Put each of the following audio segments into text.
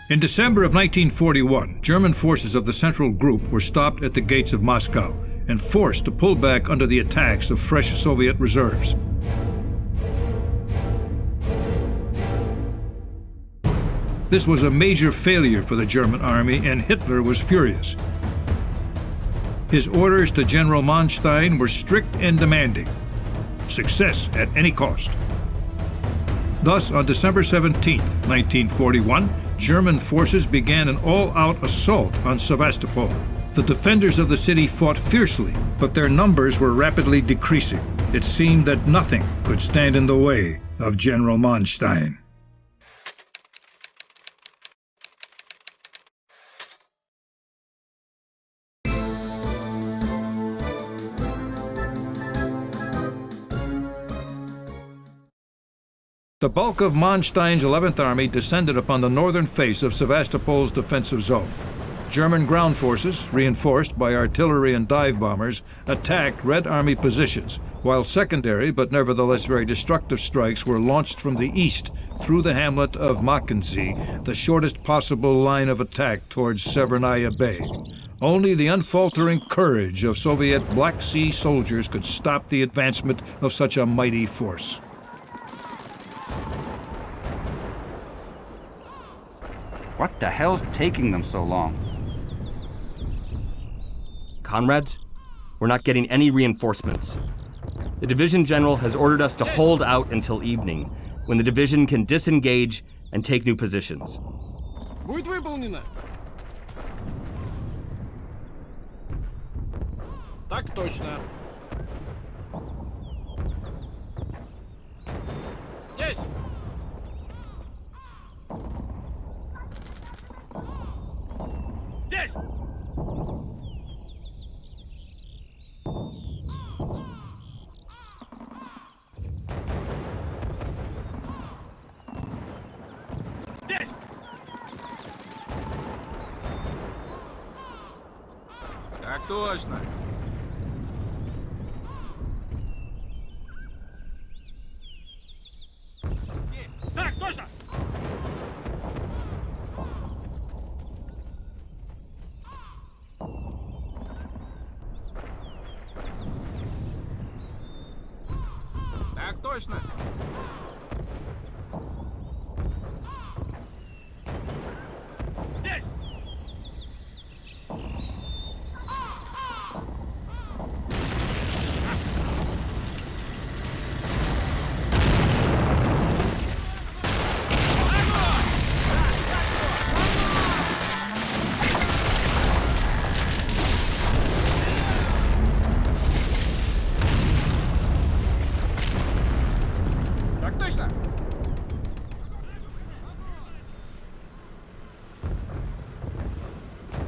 In December of 1941, German forces of the Central Group were stopped at the gates of Moscow and forced to pull back under the attacks of fresh Soviet reserves. This was a major failure for the German army, and Hitler was furious. His orders to General Manstein were strict and demanding: success at any cost. Thus, on December 17, 1941, German forces began an all-out assault on Sevastopol. The defenders of the city fought fiercely, but their numbers were rapidly decreasing. It seemed that nothing could stand in the way of General Manstein. The bulk of Manstein's 11th Army descended upon the northern face of Sevastopol's defensive zone. German ground forces, reinforced by artillery and dive bombers, attacked Red Army positions, while secondary but nevertheless very destructive strikes were launched from the east through the hamlet of Mackenzie, the shortest possible line of attack towards Severnaya Bay. Only the unfaltering courage of Soviet Black Sea soldiers could stop the advancement of such a mighty force. What the hell's taking them so long? Comrades, we're not getting any reinforcements. The division general has ordered us to hold out until evening, when the division can disengage and take new positions. Будет выполнено. Так точно. Здесь. Здесь. Здесь. Так точно. Здесь. Так точно. Так точно. Здесь. Так точно.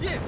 Здесь.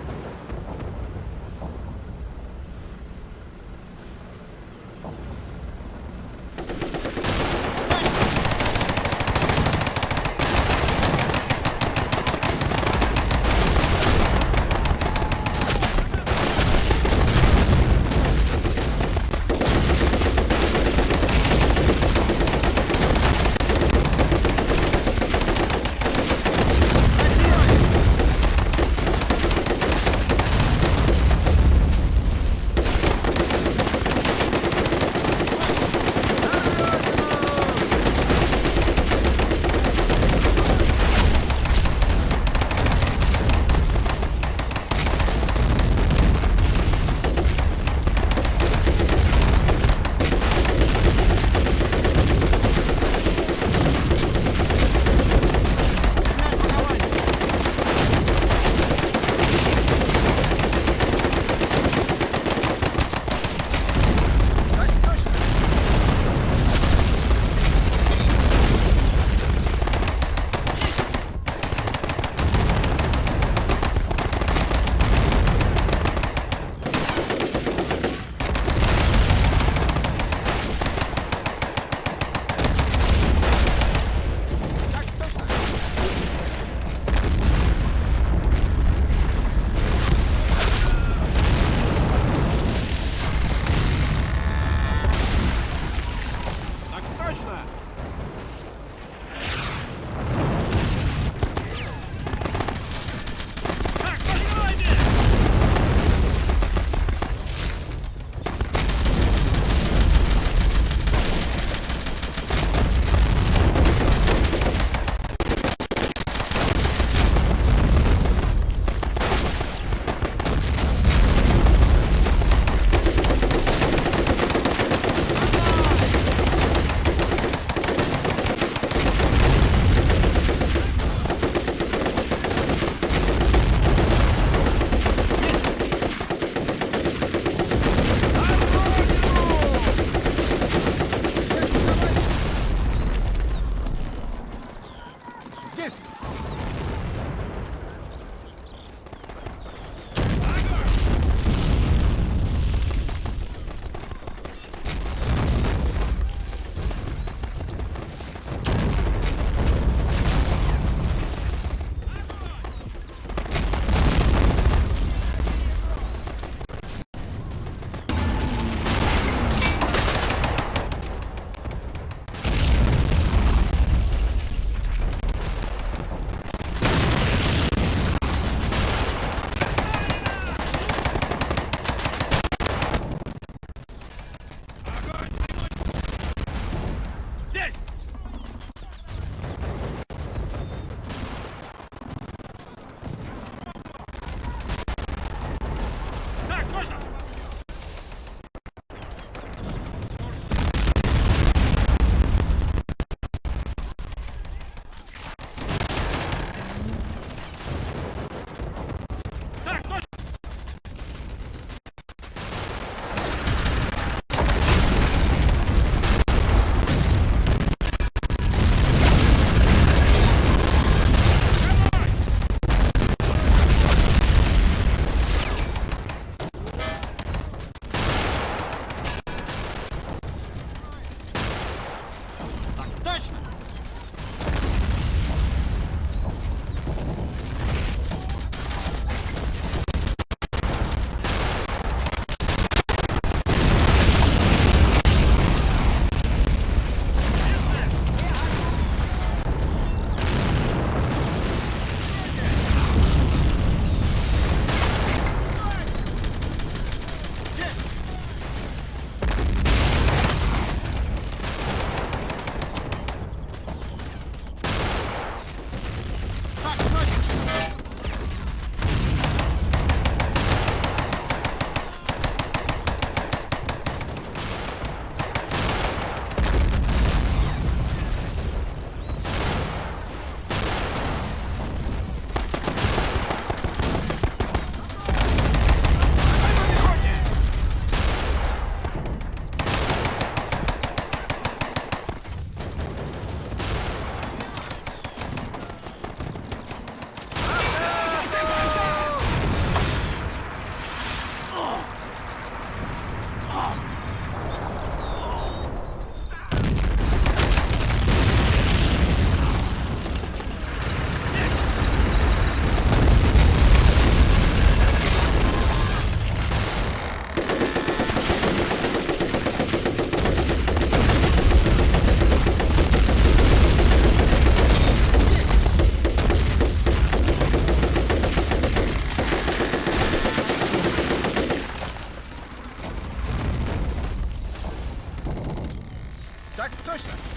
Так точно!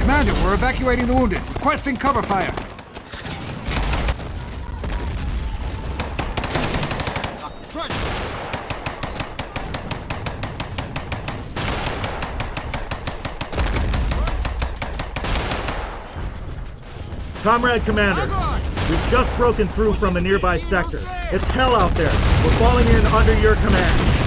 Commander, we're evacuating the wounded. Requesting cover fire. Comrade Commander, we've just broken through from a nearby sector. It's hell out there. We're falling in under your command.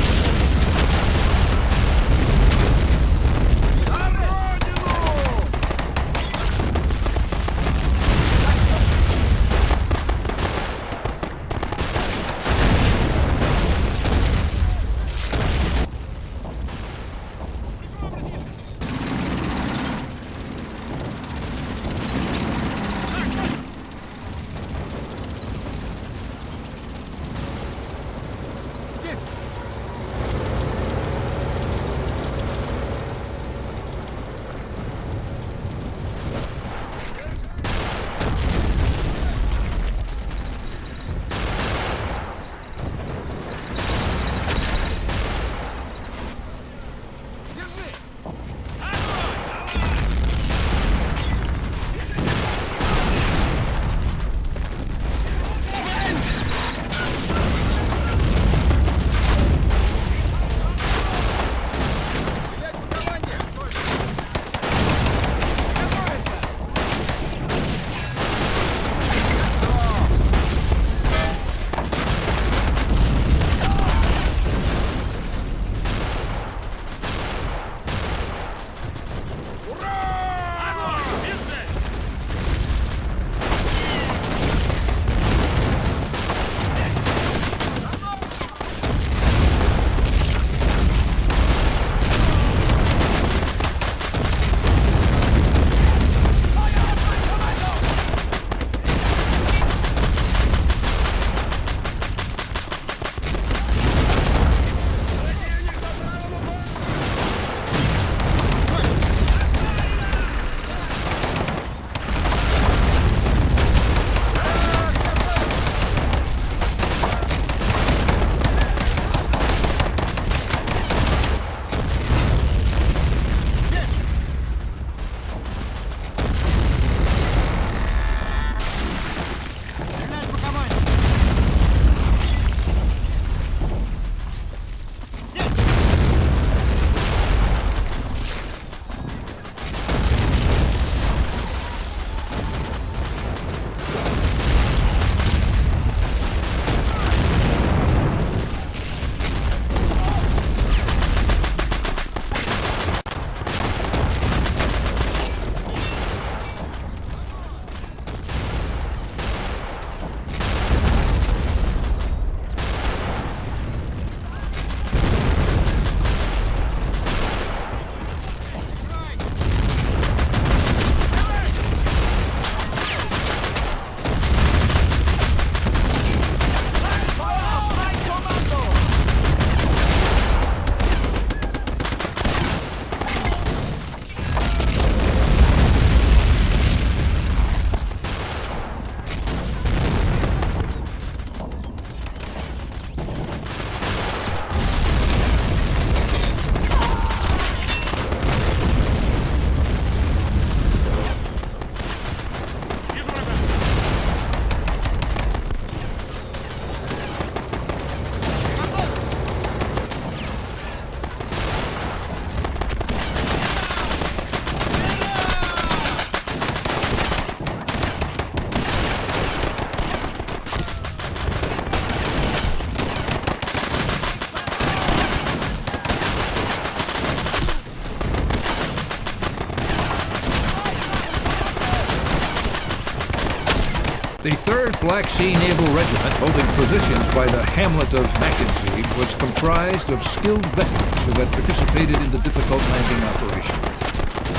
The 3rd Black Sea Naval Regiment, holding positions by the hamlet of Mackenzie, was comprised of skilled veterans who had participated in the difficult landing operation.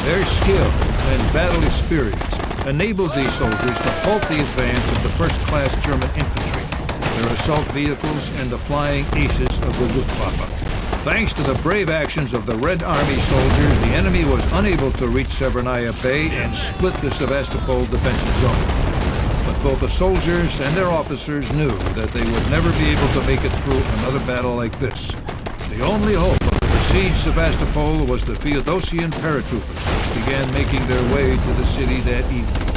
Their skill and battle experience enabled these soldiers to halt the advance of the first-class German infantry, their assault vehicles, and the flying aces of the Luftwaffe. Thanks to the brave actions of the Red Army soldiers, the enemy was unable to reach Severnaya Bay and split the Sevastopol defensive zone. But both the soldiers and their officers knew that they would never be able to make it through another battle like this. The only hope of the besieged Sevastopol was the Feodosian paratroopers, which began making their way to the city that evening.